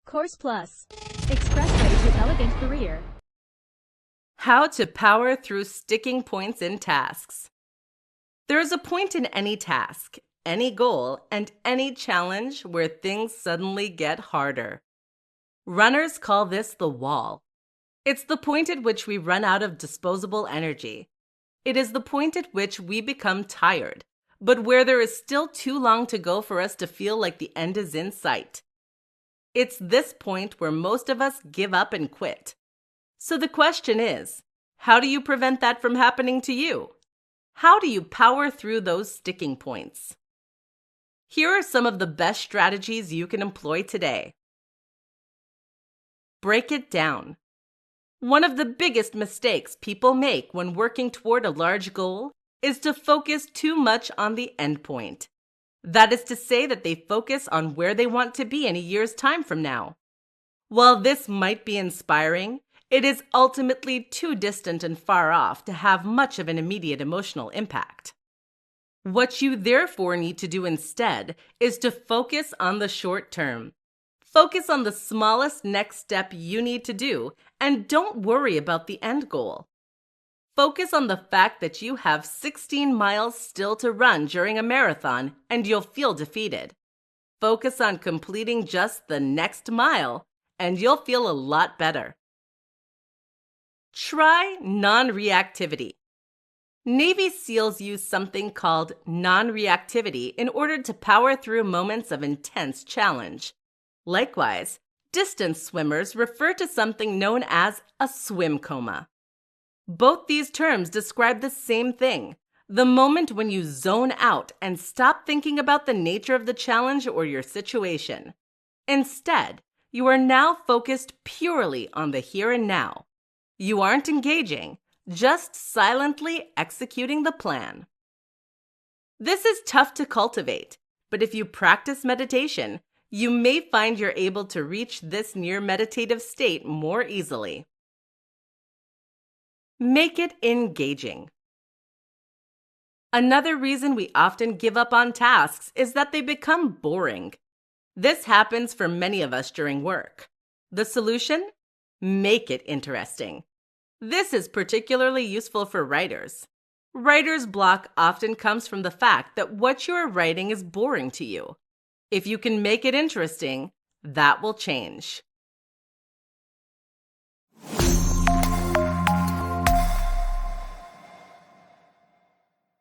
Course Plus. Expressway to elegant career. How to power through sticking points in tasks. There is a point in any task, any goal, and any challenge where things suddenly get harder. Runners call this the wall. It's the point at which we run out of disposable energy. It is the point at which we become tired, but where there is still too long to go for us to feel like the end is in sight. It's this point where most of us give up and quit. So the question is, how do you prevent that from happening to you? How do you power through those sticking points? Here are some of the best strategies you can employ today. Break it down. One of the biggest mistakes people make when working toward a large goal is to focus too much on the endpoint. That is to say that they focus on where they want to be in a year's time from now. While this might be inspiring, it is ultimately too distant and far off to have much of an immediate emotional impact. What you therefore need to do instead is to focus on the short term. Focus on the smallest next step you need to do, and don't worry about the end goal. Focus on the fact that you have 16 miles still to run during a marathon and you'll feel defeated. Focus on completing just the next mile and you'll feel a lot better. Try non-reactivity. Navy SEALs use something called non-reactivity in order to power through moments of intense challenge. Likewise, distance swimmers refer to something known as a swim coma. Both these terms describe the same thing, the moment when you zone out and stop thinking about the nature of the challenge or your situation. Instead, you are now focused purely on the here and now. You aren't engaging, just silently executing the plan. This is tough to cultivate, but if you practice meditation, you may find you're able to reach this near meditative state more easily. Make it engaging. Another reason we often give up on tasks is that they become boring. This happens for many of us during work. The solution? Make it interesting. This is particularly useful for writers. Writer's block often comes from the fact that what you are writing is boring to you. If you can make it interesting, that will change.